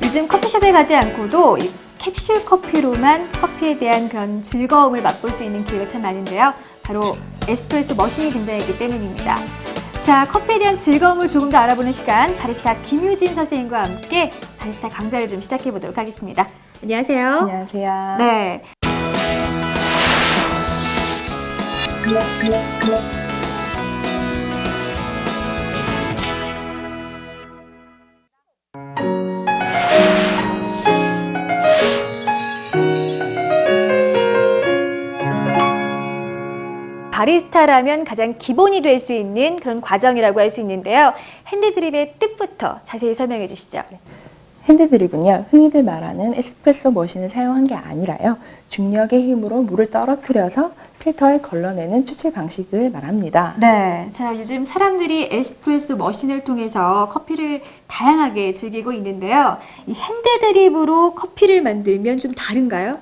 요즘 커피숍에 가지 않고도 이 캡슐 커피로만 커피에 대한 그런 즐거움을 맛볼 수 있는 기회가 참 많은데요. 바로 에스프레소 머신이 등장했기 때문입니다. 자, 커피에 대한 즐거움을 조금 더 알아보는 시간, 바리스타 김유진 선생님과 함께 바리스타 강좌를 좀 시작해 보도록 하겠습니다. 안녕하세요. 안녕하세요. 네. 바리스타라면 가장 기본이 될 수 있는 그런 과정이라고 할 수 있는데요. 핸드드립의 뜻부터 자세히 설명해 주시죠. 핸드드립은요, 흔히들 말하는 에스프레소 머신을 사용한 게 아니라요, 중력의 힘으로 물을 떨어뜨려서 필터에 걸러내는 추출 방식을 말합니다. 네, 자, 요즘 사람들이 에스프레소 머신을 통해서 커피를 다양하게 즐기고 있는데요. 이 핸드드립으로 커피를 만들면 좀 다른가요?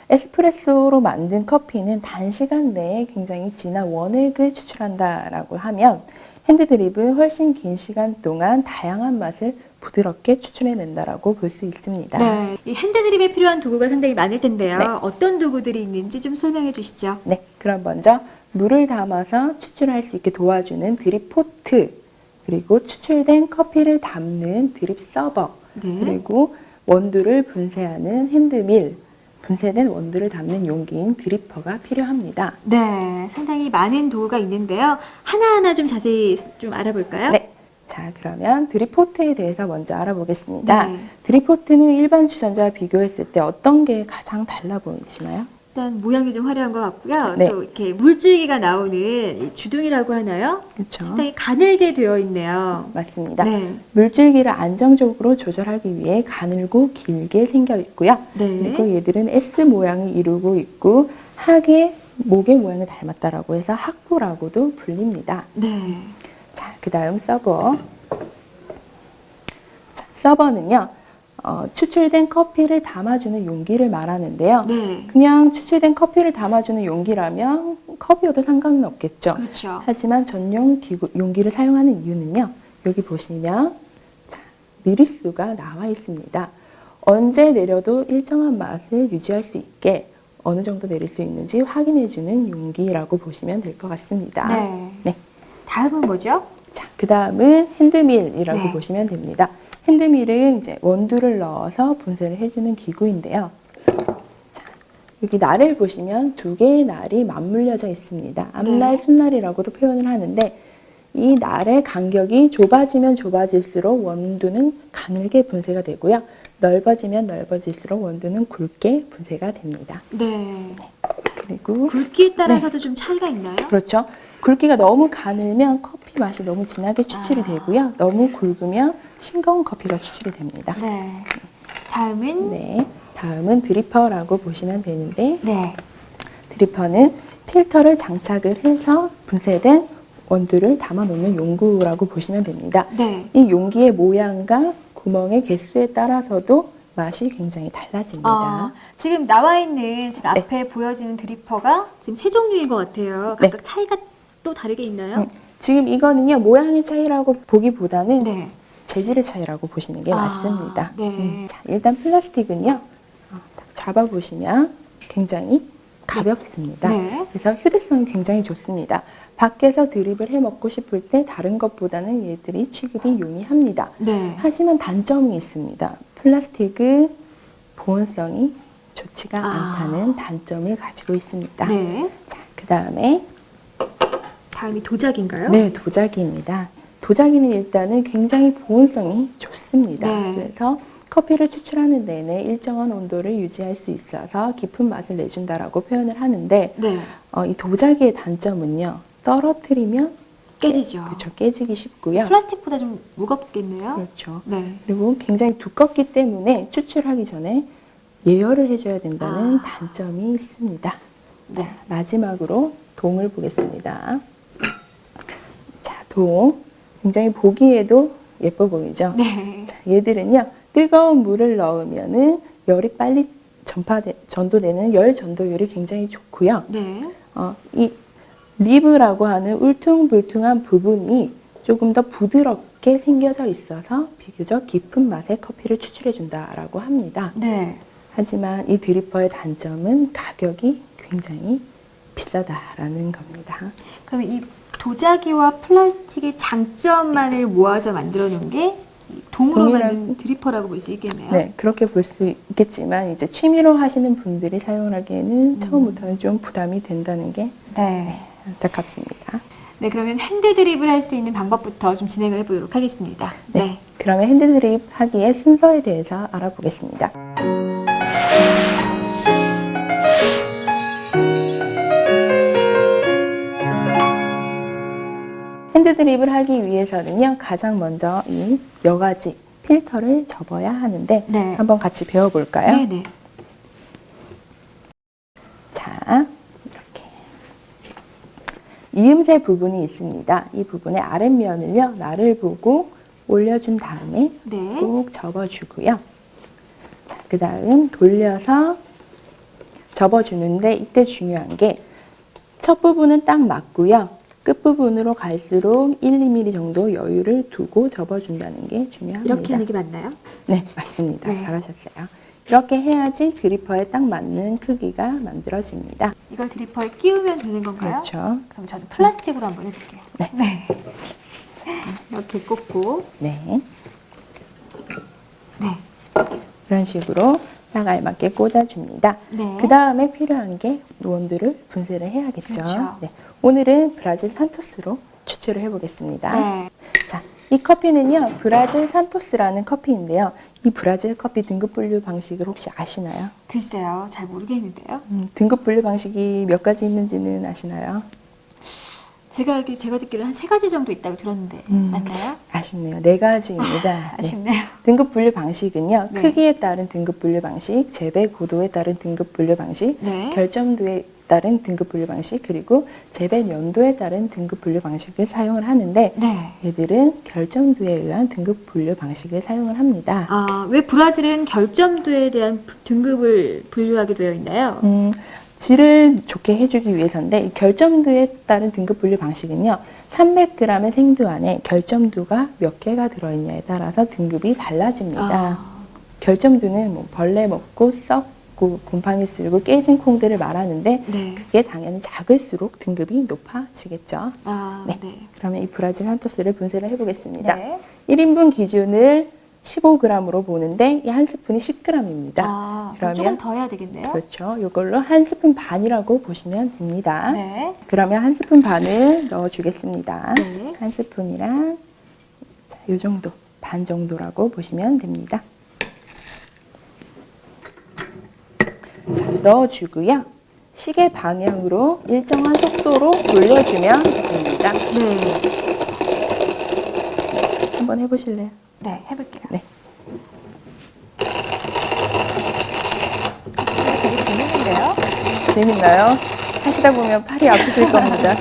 에스프레소로 만든 커피는 단시간 내에 굉장히 진한 원액을 추출한다라고 하면, 핸드드립은 훨씬 긴 시간 동안 다양한 맛을 부드럽게 추출해낸다라고 볼 수 있습니다. 네, 이 핸드드립에 필요한 도구가 상당히 많을 텐데요. 네. 어떤 도구들이 있는지 좀 설명해 주시죠. 네, 그럼 먼저 물을 담아서 추출할 수 있게 도와주는 드립 포트, 그리고 추출된 커피를 담는 드립 서버, 네. 그리고 원두를 분쇄하는 핸드밀, 분쇄된 원두를 담는 용기인 드리퍼가 필요합니다. 네, 상당히 많은 도구가 있는데요. 하나하나 좀 자세히 좀 알아볼까요? 네. 자, 그러면 드립포트에 대해서 먼저 알아보겠습니다. 네. 드립포트는 일반 주전자와 비교했을 때 어떤 게 가장 달라 보이시나요? 일단 모양이 좀 화려한 것 같고요. 네. 또 이렇게 물줄기가 나오는 이 주둥이라고 하나요? 그렇죠. 상당히 가늘게 되어 있네요. 맞습니다. 네. 물줄기를 안정적으로 조절하기 위해 가늘고 길게 생겨 있고요. 네. 그리고 얘들은 S 모양을 이루고 있고 학의 목의 모양을 닮았다라고 해서 학부라고도 불립니다. 네. 자, 그 다음 서버. 자, 서버는요, 추출된 커피를 담아주는 용기를 말하는데요. 네. 그냥 추출된 커피를 담아주는 용기라면 컵이어도 상관은 없겠죠. 그렇죠. 하지만 전용 용기를 사용하는 이유는요, 여기 보시면 자, 미리수가 나와 있습니다. 언제 내려도 일정한 맛을 유지할 수 있게 어느 정도 내릴 수 있는지 확인해주는 용기라고 보시면 될 것 같습니다. 네. 네. 다음은 뭐죠? 자, 그 다음은 핸드밀이라고 네. 보시면 됩니다. 핸드밀은 이제 원두를 넣어서 분쇄를 해주는 기구인데요. 자, 여기 날을 보시면 두 개의 날이 맞물려져 있습니다. 앞날, 네. 순날이라고도 표현을 하는데, 이 날의 간격이 좁아지면 좁아질수록 원두는 가늘게 분쇄가 되고요. 넓어지면 넓어질수록 원두는 굵게 분쇄가 됩니다. 네. 그리고 굵기에 따라서도 좀 차이가 있나요? 그렇죠. 굵기가 너무 가늘면 커피 맛이 너무 진하게 추출이 되고요. 너무 굵으면 싱거운 커피가 추출이 됩니다. 네. 다음은 네, 다음은 드리퍼라고 보시면 되는데, 네. 드리퍼는 필터를 장착을 해서 분쇄된 원두를 담아놓는 용구라고 보시면 됩니다. 네. 이 용기의 모양과 구멍의 개수에 따라서도 맛이 굉장히 달라집니다. 지금 나와 있는 지금 네. 앞에 보여지는 드리퍼가 지금 세 종류인 것 같아요. 네. 각각 차이가 또 다르게 있나요? 지금 이거는요, 모양의 차이라고 보기보다는 네. 재질의 차이라고 보시는 게 맞습니다. 네. 자, 일단 플라스틱은요, 딱 잡아보시면 굉장히 가볍습니다. 네. 그래서 휴대성이 굉장히 좋습니다. 밖에서 드립을 해 먹고 싶을 때 다른 것보다는 얘들이 취급이 용이합니다. 네. 하지만 단점이 있습니다. 플라스틱은 보온성이 좋지가 않다는 단점을 가지고 있습니다. 네. 자, 그 다음에 다음이 도자기인가요? 네, 도자기입니다. 도자기는 일단은 굉장히 보온성이 좋습니다. 네. 그래서 커피를 추출하는 내내 일정한 온도를 유지할 수 있어서 깊은 맛을 내준다라고 표현을 하는데, 네. 이 도자기의 단점은요, 떨어뜨리면 깨지죠. 그렇죠, 깨지기 쉽고요. 플라스틱보다 좀 무겁겠네요. 그렇죠. 네. 그리고 굉장히 두껍기 때문에 추출하기 전에 예열을 해줘야 된다는 아. 단점이 있습니다. 네. 자, 마지막으로 동을 보겠습니다. 자, 동. 굉장히 보기에도 예뻐 보이죠? 네. 자, 얘들은요, 뜨거운 물을 넣으면은 열이 빨리 전도되는 열 전도율이 굉장히 좋고요. 네. 이 리브라고 하는 울퉁불퉁한 부분이 조금 더 부드럽게 생겨져 있어서 비교적 깊은 맛의 커피를 추출해 준다라고 합니다. 네. 하지만 이 드리퍼의 단점은 가격이 굉장히 비싸다라는 겁니다. 그럼 이 도자기와 플라스틱의 장점만을 모아서 만들어 놓은 게 동으로 동일한- 만든 드리퍼라고 볼 수 있겠네요. 네, 그렇게 볼 수 있겠지만 이제 취미로 하시는 분들이 사용하기에는 처음부터는 좀 부담이 된다는 게 네. 안타깝습니다. 네, 그러면 핸드 드립을 할 수 있는 방법부터 좀 진행을 해보도록 하겠습니다. 네. 그러면 핸드드립 하기의 순서에 대해서 알아보겠습니다. 핸드드립을 하기 위해서는요, 가장 먼저 이 여가지 필터를 접어야 하는데 네. 한번 같이 배워볼까요? 네네. 자, 이렇게 이음새 부분이 있습니다. 이 부분의 아랫면을요, 나를 보고 올려준 다음에 네. 꼭 접어주고요. 자, 그 다음 돌려서 접어주는데 이때 중요한 게 첫 부분은 딱 맞고요. 끝부분으로 갈수록 1, 2mm 정도 여유를 두고 접어준다는 게 중요합니다. 이렇게 하는 게 맞나요? 네, 맞습니다. 네. 잘하셨어요. 이렇게 해야지 드리퍼에 딱 맞는 크기가 만들어집니다. 이걸 드리퍼에 끼우면 되는 건가요? 그렇죠. 그럼 저는 플라스틱으로 한번 해볼게요. 네. 이렇게 꽂고, 네. 네. 이런 식으로 딱 알맞게 꽂아줍니다. 네. 그 다음에 필요한 게 원두를 분쇄를 해야겠죠. 그렇죠. 네. 오늘은 브라질 산토스로 추출을 해보겠습니다. 네. 자, 이 커피는요, 브라질 산토스라는 커피인데요. 이 브라질 커피 등급 분류 방식을 혹시 아시나요? 글쎄요, 잘 모르겠는데요. 등급 분류 방식이 몇 가지 있는지는 아시나요? 제가 듣기로 한 3가지 정도 있다고 들었는데, 맞나요? 아쉽네요. 4가지입니다. 네. 아쉽네요. 등급 분류 방식은요, 네. 크기에 따른 등급 분류 방식, 재배 고도에 따른 등급 분류 방식, 네. 결점도에 따른 등급 분류 방식, 그리고 재배 연도에 따른 등급 분류 방식을 사용을 하는데, 네. 얘들은 결점도에 의한 등급 분류 방식을 사용을 합니다. 아, 왜 브라질은 결점도에 대한 등급을 분류하게 되어 있나요? 질을 좋게 해주기 위해서인데 이 결점도에 따른 등급 분류 방식은요, 300g의 생두 안에 결점도가 몇 개가 들어있냐에 따라서 등급이 달라집니다. 아. 결점도는 뭐 벌레 먹고 썩고 곰팡이 쓸고 깨진 콩들을 말하는데 네. 그게 당연히 작을수록 등급이 높아지겠죠. 아, 네. 네. 그러면 이 브라질 산토스를 분쇄를 해보겠습니다. 네. 1인분 기준을 15g으로 보는데 이 한 스푼이 10g입니다. 아, 그럼 조금 더 해야 되겠네요. 그렇죠. 이걸로 한 스푼 반이라고 보시면 됩니다. 네. 그러면 한 스푼 반을 넣어주겠습니다. 네. 한 스푼이랑 자, 이 정도, 반 정도라고 보시면 됩니다. 자, 넣어주고요. 시계 방향으로 일정한 속도로 돌려주면 됩니다. 네. 한번 해보실래요? 네, 해볼게요. 네. 되게 재밌는데요? 재밌나요? 하시다 보면 팔이 아프실 겁니다.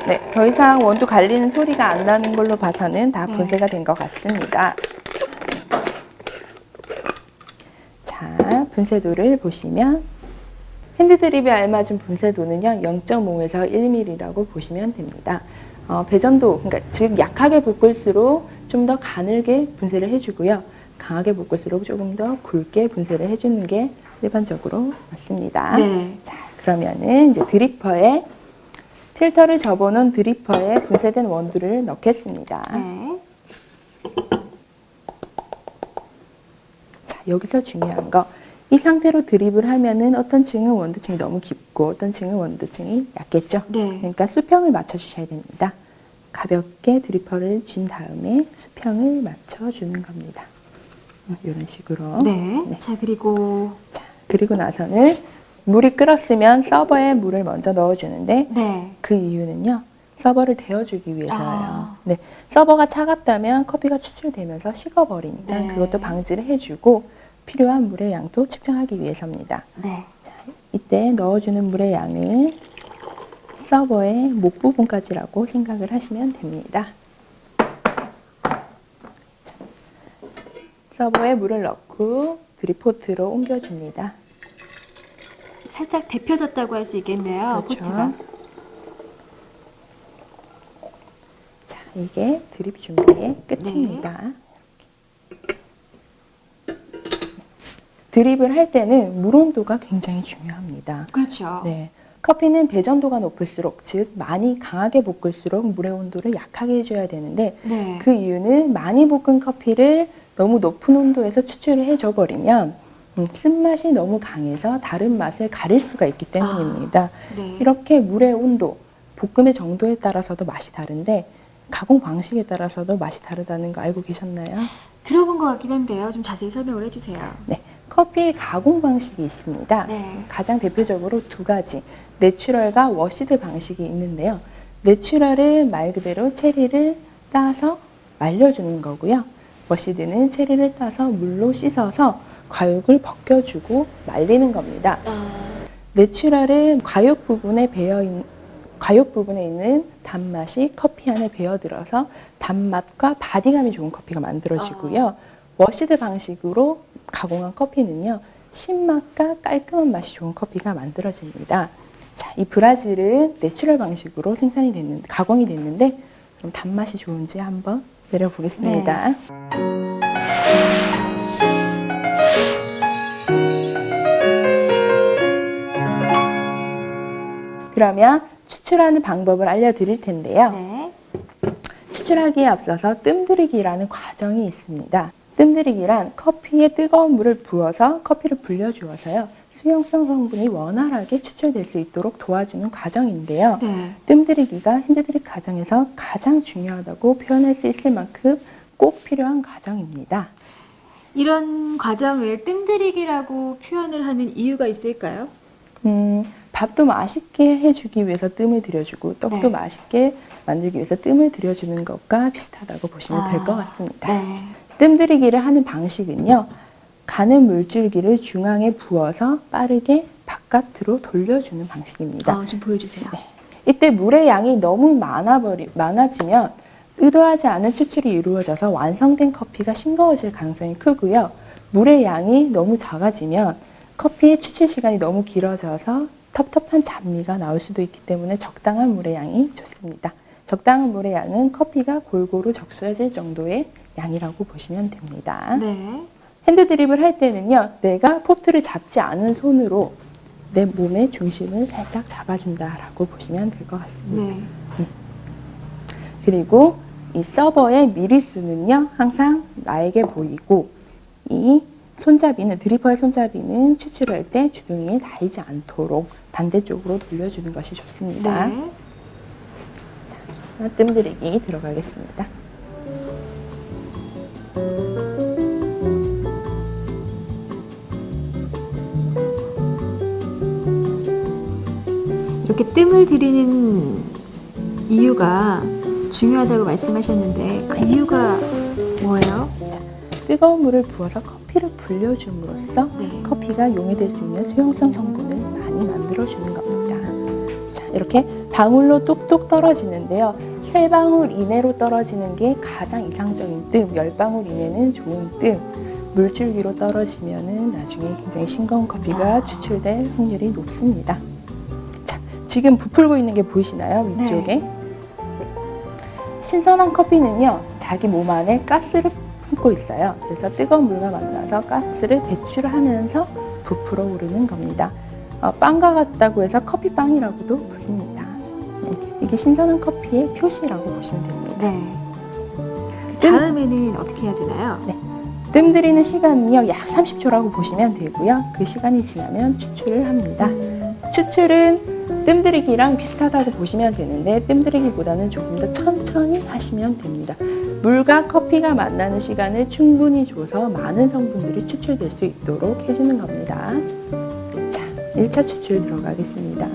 네, 더 이상 원두 갈리는 소리가 안 나는 걸로 봐서는 다 네. 분쇄가 된 것 같습니다. 자, 분쇄도를 보시면 핸드드립에 알맞은 분쇄도는요, 0.5에서 1mm라고 보시면 됩니다. 배전도, 그러니까 즉 약하게 볶을수록 좀 더 가늘게 분쇄를 해주고요. 강하게 볶을수록 조금 더 굵게 분쇄를 해주는 게 일반적으로 맞습니다. 네. 자, 그러면은 이제 드리퍼에 필터를 접어놓은 드리퍼에 분쇄된 원두를 넣겠습니다. 네. 자, 여기서 중요한 거. 이 상태로 드립을 하면은 어떤 층은 원두층이 너무 깊고 어떤 층은 원두층이 얕겠죠. 네. 그러니까 수평을 맞춰주셔야 됩니다. 가볍게 드리퍼를 쥔 다음에 수평을 맞춰주는 겁니다. 이런 식으로. 네. 네. 자, 그리고 자, 그리고 나서는 물이 끓었으면 서버에 물을 먼저 넣어주는데 네. 그 이유는요. 서버를 데워주기 위해서예요. 아. 네, 서버가 차갑다면 커피가 추출되면서 식어버리니까 네. 그것도 방지를 해주고 필요한 물의 양도 측정하기 위해서입니다. 네. 자, 이때 넣어주는 물의 양은 서버의 목 부분까지라고 생각을 하시면 됩니다. 자, 서버에 물을 넣고 드립포트로 옮겨줍니다. 살짝 데펴졌다고 할 수 있겠네요. 그렇죠. 포트가. 자, 이게 드립 준비의 끝입니다. 드립을 할 때는 물 온도가 굉장히 중요합니다. 그렇죠. 네. 커피는 배전도가 높을수록, 즉 많이 강하게 볶을수록 물의 온도를 약하게 해줘야 되는데 네. 그 이유는 많이 볶은 커피를 너무 높은 온도에서 추출을 해줘 버리면 쓴맛이 너무 강해서 다른 맛을 가릴 수가 있기 때문입니다. 네. 이렇게 물의 온도, 볶음의 정도에 따라서도 맛이 다른데 가공 방식에 따라서도 맛이 다르다는 거 알고 계셨나요? 들어본 것 같긴 한데요. 좀 자세히 설명을 해주세요. 네, 커피의 가공 방식이 있습니다. 네. 가장 대표적으로 두 가지, 내추럴과 워시드 방식이 있는데요. 내추럴은 말 그대로 체리를 따서 말려주는 거고요. 워시드는 체리를 따서 물로 씻어서 과육을 벗겨주고 말리는 겁니다. 내추럴은 과육 부분에 있는 단맛이 커피 안에 배어들어서 단맛과 바디감이 좋은 커피가 만들어지고요. 워시드 방식으로 가공한 커피는요, 신맛과 깔끔한 맛이 좋은 커피가 만들어집니다. 자, 이 브라질은 내추럴 방식으로 가공이 됐는데, 그럼 단맛이 좋은지 한번 내려보겠습니다. 네. 그러면 추출하는 방법을 알려드릴 텐데요. 네. 추출하기에 앞서서 뜸들이기라는 과정이 있습니다. 뜸들이기란 커피에 뜨거운 물을 부어서 커피를 불려주어서요, 수용성 성분이 원활하게 추출될 수 있도록 도와주는 과정인데요. 네. 뜸들이기가 핸드드립 과정에서 가장 중요하다고 표현할 수 있을 만큼 꼭 필요한 과정입니다. 이런 과정을 뜸들이기라고 표현을 하는 이유가 있을까요? 밥도 맛있게 해주기 위해서 뜸을 들여주고 떡도 네. 맛있게 만들기 위해서 뜸을 들여주는 것과 비슷하다고 보시면 될 것 같습니다. 네. 뜸들이기를 하는 방식은요, 가는 물줄기를 중앙에 부어서 빠르게 바깥으로 돌려주는 방식입니다. 좀 보여주세요. 네. 이때 물의 양이 너무 많아지면 의도하지 않은 추출이 이루어져서 완성된 커피가 싱거워질 가능성이 크고요. 물의 양이 너무 작아지면 커피의 추출 시간이 너무 길어져서 텁텁한 잡미가 나올 수도 있기 때문에 적당한 물의 양이 좋습니다. 적당한 물의 양은 커피가 골고루 적셔질 정도의 양이라고 보시면 됩니다. 네. 핸드 드립을 할 때는요, 내가 포트를 잡지 않은 손으로 내 몸의 중심을 살짝 잡아준다라고 보시면 될 것 같습니다. 네. 그리고 이 서버의 미리수는요, 항상 나에게 보이고, 이 손잡이는, 드리퍼의 손잡이는 추출할 때 주둥이에 닿이지 않도록 반대쪽으로 돌려주는 것이 좋습니다. 네. 자, 뜸들이기 들어가겠습니다. 이렇게 뜸을 들이는 이유가 중요하다고 말씀하셨는데 그 이유가 뭐예요? 뜨거운 물을 부어서 커피를 불려줌으로써 네. 커피가 용해될 수 있는 수용성 성분을 많이 만들어주는 겁니다. 자, 이렇게 방울로 뚝뚝 떨어지는데요. 3방울 이내로 떨어지는 게 가장 이상적인 뜸, 10방울 이내는 좋은 뜸. 물줄기로 떨어지면은 나중에 굉장히 싱거운 커피가 추출될 확률이 높습니다. 자, 지금 부풀고 있는 게 보이시나요? 위쪽에? 네. 신선한 커피는요, 자기 몸 안에 가스를 품고 있어요. 그래서 뜨거운 물과 만나서 가스를 배출하면서 부풀어 오르는 겁니다. 빵과 같다고 해서 커피빵이라고도 불립니다. 이게 신선한 커피의 표시라고 보시면 됩니다. 네. 다음에는 어떻게 해야 되나요? 네. 뜸 들이는 시간은요, 약 30초라고 보시면 되고요. 그 시간이 지나면 추출을 합니다. 추출은 뜸 들이기랑 비슷하다고 보시면 되는데 뜸 들이기보다는 조금 더 천천히 하시면 됩니다. 물과 커피가 만나는 시간을 충분히 줘서 많은 성분들이 추출될 수 있도록 해주는 겁니다. 자, 1차 추출 들어가겠습니다.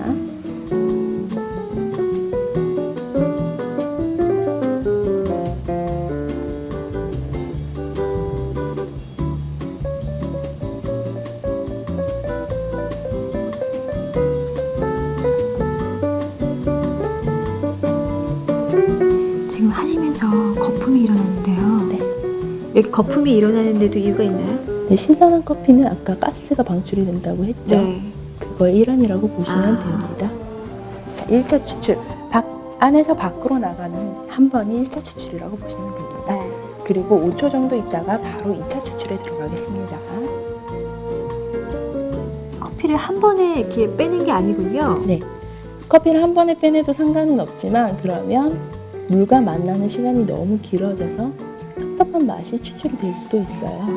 거품이 일어나는데요. 네. 여기 거품이 일어나는데도 이유가 있나요? 네, 신선한 커피는 아까 가스가 방출이 된다고 했죠. 네. 그거의 일환이라고 보시면 됩니다. 자, 1차 추출. 안에서 밖으로 나가는 한 번이 1차 추출이라고 보시면 됩니다. 네. 그리고 5초 정도 있다가 바로 2차 추출에 들어가겠습니다. 커피를 한 번에 이렇게 빼는 게 아니군요. 네. 커피를 한 번에 빼내도 상관은 없지만 그러면 물과 만나는 시간이 너무 길어져서 텁텁한 맛이 추출이 될 수도 있어요.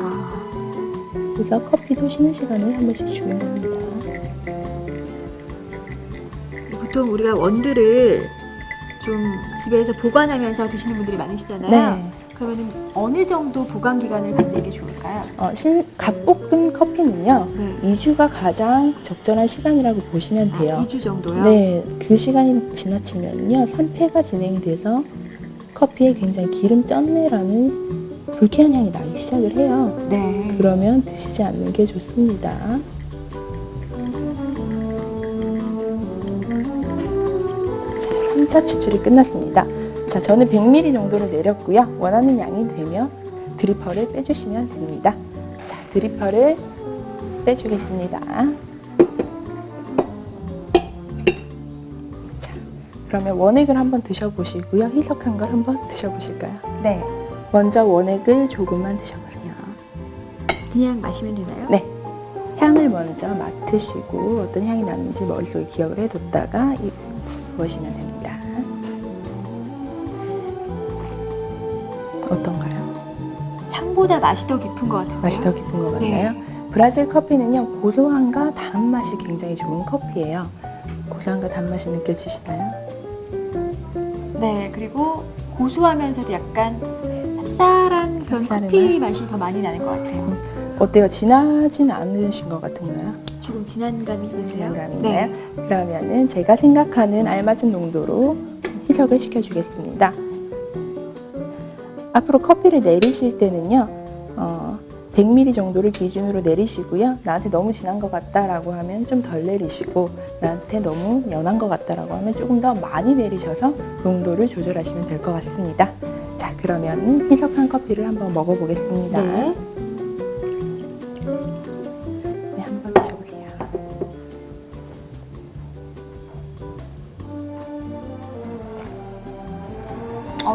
그래서 커피도 쉬는 시간을 한 번씩 주는 겁니다. 보통 우리가 원두를 좀 집에서 보관하면서 드시는 분들이 많으시잖아요. 네. 그러면 어느 정도 보관 기간을 갖는 게 좋을까요? 갓 볶은 커피는요. 네. 2주가 가장 적절한 시간이라고 보시면 돼요. 2주 정도요? 네, 그 시간이 지나치면요. 산패가 진행이 돼서 커피에 굉장히 기름 쩐내라는 불쾌한 향이 나기 시작을 해요. 네. 그러면 드시지 않는 게 좋습니다. 자, 3차 추출이 끝났습니다. 자, 저는 100ml 정도로 내렸고요. 원하는 양이 되면 드리퍼를 빼주시면 됩니다. 자, 드리퍼를 빼주겠습니다. 자, 그러면 원액을 한번 드셔보시고요. 희석한 걸 한번 드셔보실까요? 네. 먼저 원액을 조금만 드셔보세요. 그냥 마시면 되나요? 네. 향을 먼저 맡으시고 어떤 향이 나는지 머릿속에 기억을 해뒀다가 부으시면 됩니다. 어떤가요? 향보다 맛이 더 깊은 것 같아요. 맛이 더 깊은 것 같나요? 네. 브라질 커피는요, 고소함과 단맛이 굉장히 좋은 커피예요. 고소함과 단맛이 느껴지시나요? 네. 그리고 고소하면서도 약간 쌉쌀한 그런 쌉쌀한 커피 맛이 더 많이 나는 것 같아요. 어때요? 진하진 않으신 것 같은가요? 조금 진한 감이 좀 있어요. 진한 감인가요? 그러면은 제가 생각하는 알맞은 농도로 희석을 시켜주겠습니다. 앞으로 커피를 내리실 때는요, 100ml 정도를 기준으로 내리시고요. 나한테 너무 진한 것 같다라고 하면 좀 덜 내리시고, 나한테 너무 연한 것 같다라고 하면 조금 더 많이 내리셔서 농도를 조절하시면 될 것 같습니다. 자, 그러면 희석한 커피를 한번 먹어보겠습니다. 네. 네, 한번 드셔보세요.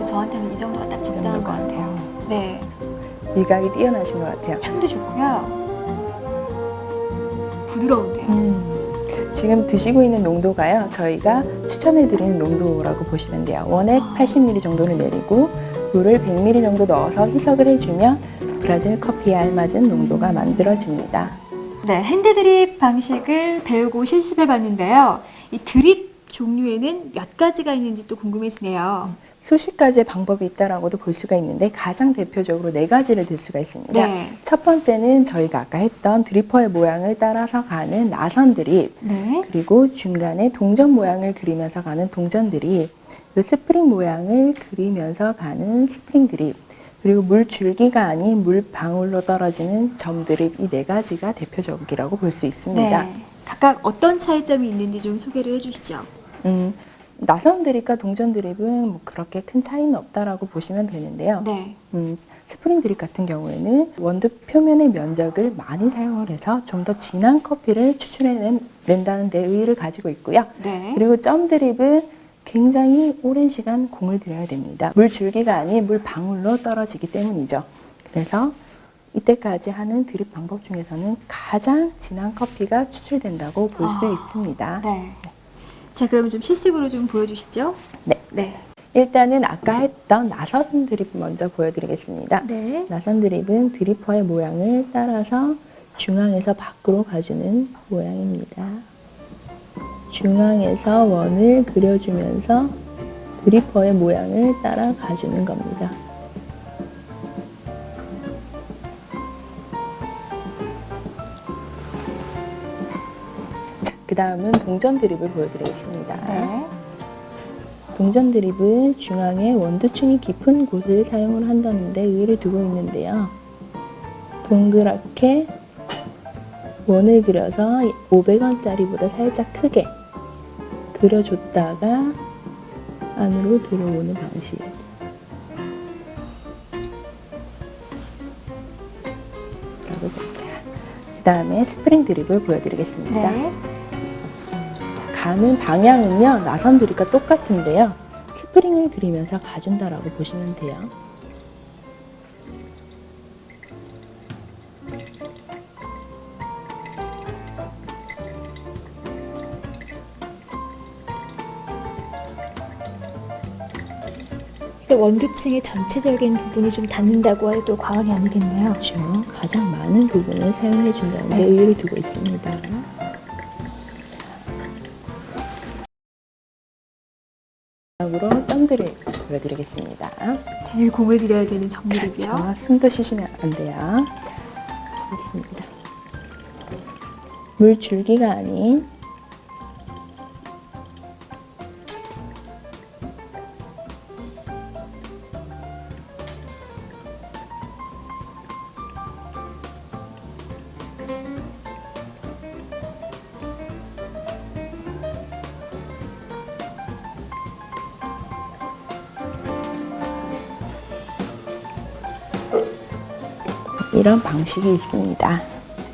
저한테는 이 정도가 딱 적당한 것 같아요. 네. 미각이 뛰어나신 것 같아요. 향도 좋고요. 부드러운데요. 지금 드시고 있는 농도가요. 저희가 추천해드리는 농도라고 보시면 돼요. 원액 80ml 정도를 내리고 물을 100ml 정도 넣어서 희석을 해주면 브라질 커피에 알맞은 농도가 만들어집니다. 네, 핸드드립 방식을 배우고 실습해 봤는데요. 이 드립 종류에는 몇 가지가 있는지 또 궁금해지네요. 수십 가지의 방법이 있다라고도 볼 수가 있는데 가장 대표적으로 4가지를 들 수가 있습니다. 네. 첫 번째는 저희가 아까 했던 드리퍼의 모양을 따라서 가는 나선 드립, 네. 그리고 중간에 동전 모양을 그리면서 가는 동전 드립, 스프링 모양을 그리면서 가는 스프링 드립, 그리고 물 줄기가 아닌 물 방울로 떨어지는 점 드립, 이 4가지가 대표적이라고 볼 수 있습니다. 네. 각각 어떤 차이점이 있는지 좀 소개를 해주시죠. 나선 드립과 동전 드립은 뭐 그렇게 큰 차이는 없다라고 보시면 되는데요. 네. 스프링 드립 같은 경우에는 원두 표면의 면적을 많이 사용을 해서 좀 더 진한 커피를 추출해낸다는 데 의의를 가지고 있고요. 네. 그리고 점 드립은 굉장히 오랜 시간 공을 들여야 됩니다. 물 줄기가 아닌 물 방울로 떨어지기 때문이죠. 그래서 이때까지 하는 드립 방법 중에서는 가장 진한 커피가 추출된다고 볼 수 있습니다. 네. 자, 그럼 좀 실습으로 좀 보여주시죠. 네. 네. 일단은 아까 했던 나선 드립 먼저 보여드리겠습니다. 네. 나선 드립은 드리퍼의 모양을 따라서 중앙에서 밖으로 가주는 모양입니다. 중앙에서 원을 그려주면서 드리퍼의 모양을 따라 가주는 겁니다. 그 다음은 동전 드립을 보여드리겠습니다. 네. 동전 드립은 중앙에 원두층이 깊은 곳을 사용을 한다는 데 의의를 두고 있는데요. 동그랗게 원을 그려서 500원짜리보다 살짝 크게 그려줬다가 안으로 들어오는 방식. 그 다음에 스프링 드립을 보여드리겠습니다. 네. 가는 방향은요, 나선 드립과 똑같은데요. 스프링을 들이면서 가준다라고 보시면 돼요. 원두층의 전체적인 부분이 좀 닿는다고 해도 과언이 아니겠네요. 그렇죠. 가장 많은 부분을 사용해 준다는 데 의의를 두고 있습니다. 마지막으로 점들을 보여드리겠습니다. 제일 공을 들여야 되는 정밀이고요. 그렇죠. 숨도 쉬시면 안 돼요. 자, 있습니다. 물 줄기가 아닌 이런 방식이 있습니다.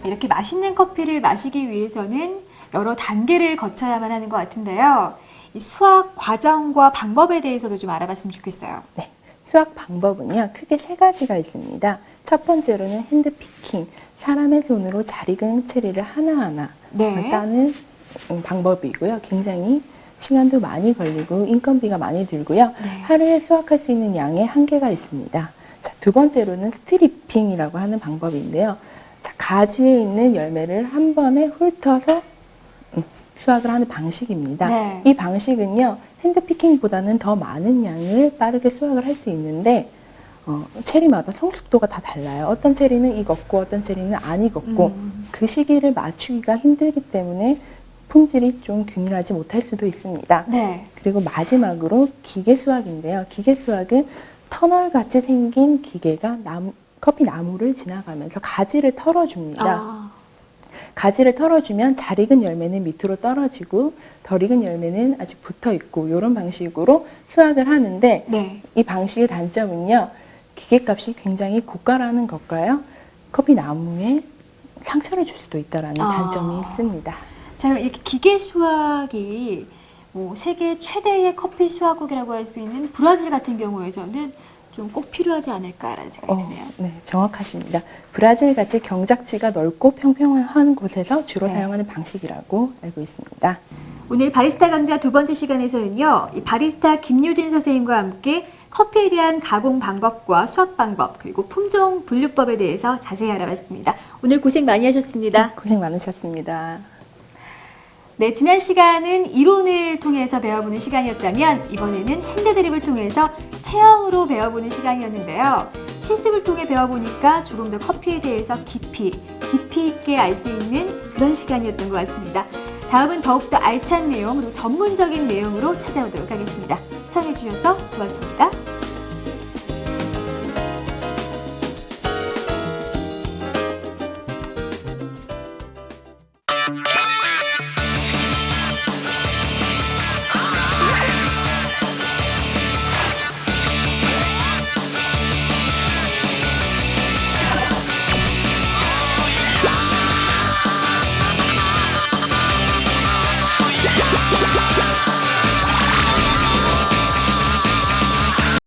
이렇게 맛있는 커피를 마시기 위해서는 여러 단계를 거쳐야만 하는 것 같은데요. 이 수학 과정과 방법에 대해서도 좀 알아봤으면 좋겠어요. 네, 수학 방법은요, 크게 세 가지가 있습니다. 첫 번째로는 핸드피킹, 사람의 손으로 잘 익은 체리를 하나하나 네. 따는 방법이고요. 굉장히 시간도 많이 걸리고 인건비가 많이 들고요. 네. 하루에 수확할 수 있는 양의 한계가 있습니다. 자, 두 번째로는 스트리핑이라고 하는 방법인데요. 자, 가지에 있는 열매를 한 번에 훑어서 수확을 하는 방식입니다. 네. 이 방식은요, 핸드피킹보다는 더 많은 양을 빠르게 수확을 할 수 있는데 체리마다 성숙도가 다 달라요. 어떤 체리는 익었고 어떤 체리는 안 익었고 그 시기를 맞추기가 힘들기 때문에 품질이 좀 균일하지 못할 수도 있습니다. 네. 그리고 마지막으로 기계 수확인데요. 기계 수확은 터널 같이 생긴 기계가 커피 나무를 지나가면서 가지를 털어줍니다. 아, 가지를 털어주면 잘 익은 열매는 밑으로 떨어지고 덜 익은 열매는 아직 붙어 있고 이런 방식으로 수확을 하는데 네. 이 방식의 단점은요, 기계값이 굉장히 고가라는 것과요, 커피 나무에 상처를 줄 수도 있다라는 단점이 있습니다. 자, 그럼 이렇게 기계 수확이 뭐 세계 최대의 커피 수확국이라고 할 수 있는 브라질 같은 경우에서는 좀 꼭 필요하지 않을까라는 생각이 드네요. 네, 정확하십니다. 브라질 같이 경작지가 넓고 평평한 곳에서 주로 네. 사용하는 방식이라고 알고 있습니다. 오늘 바리스타 강좌 두 번째 시간에서는요, 이 바리스타 김유진 선생님과 함께 커피에 대한 가공 방법과 수확 방법, 그리고 품종 분류법에 대해서 자세히 알아봤습니다. 오늘 고생 많이 하셨습니다. 고생 많으셨습니다. 네, 지난 시간은 이론을 통해서 배워보는 시간이었다면 이번에는 핸드드립을 통해서 체험으로 배워보는 시간이었는데요. 실습을 통해 배워보니까 조금 더 커피에 대해서 깊이 있게 알 수 있는 그런 시간이었던 것 같습니다. 다음은 더욱더 알찬 내용, 그리고 전문적인 내용으로 찾아오도록 하겠습니다. 시청해주셔서 고맙습니다. Yeah.